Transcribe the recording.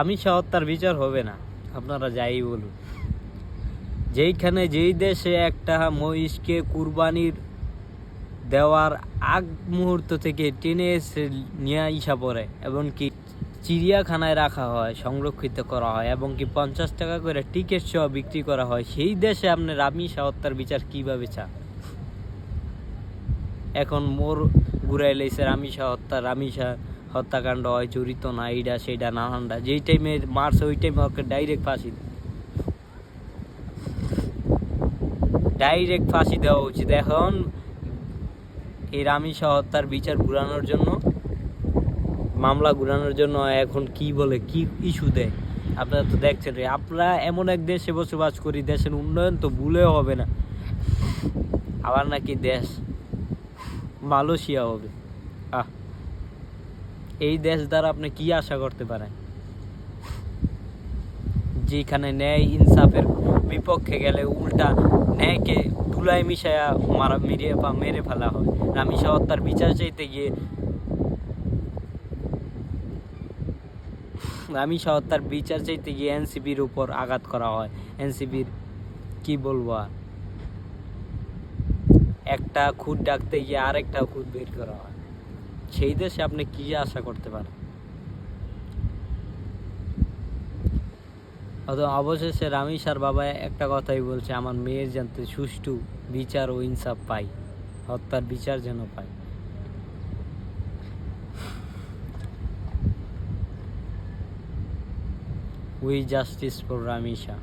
রামিসা হত্যার বিচার হবে না, আপনারা যাই বলুন। যেইখানে যেই দেশে একটা মহিষকে কুরবানির দেওয়ার আগ মুহূর্ত থেকে টেনে এসে নিয়ে আসা পড়ে, এবং কি চিড়িয়াখানায় রাখা হয়, সংরক্ষিত করা হয়, এবং কি 50 টাকা করে টিকিট সহ বিক্রি করা হয়, সেই দেশে আপনি রামিসা হত্যার বিচার কিভাবে চান? এখন মোর ঘুরাই লাইছে রামিসা হত্যাকাণ্ড হয়, জড়িত না, এইটা সেইটা নানানটা, যেই টাইমে মারছে ওই টাইমে ওকে ডাইরেক্ট ফাঁসি দেওয়া উচিত। এখন এই রামিসা হত্যার বিচার ঘুরানোর জন্য, মামলা ঘুরানোর জন্য এখন কি বলে, কি ইস্যু দেয়, আপনারা তো দেখছেন। আমরা এমন এক দেশে বসবাস করি, দেশের উন্নয়ন তো ভুলেও হবে না, আবার নাকি দেশ মালয়েশিয়া হবে। এই দেশ দ্বারা আপনি কি আশা করতে পারেন? যেখানে ন্যায় ইনসাফের বিপক্ষে গেলে উল্টা ন্যায়কে ধুলায় মিশায়া মেরে ফেলা হয়। রামিসা হত্যার বিচার চাইতে গিয়ে এনসিপির উপর আঘাত করা হয়। এনসিপির কি বলবো আর, একটা খুদ ডাকতে গিয়ে আরেকটা খুদ বের করা হয়। সেই দেশে আপনি কি আশা করতে পারেন? অবশেষে রামিসার বাবা একটা কথাই বলছে, আমার মেয়ের জানতে সুষ্ঠু বিচার ও ইনসাফ পাই, হত্যার বিচার যেন পাই। We justice for Ramisa.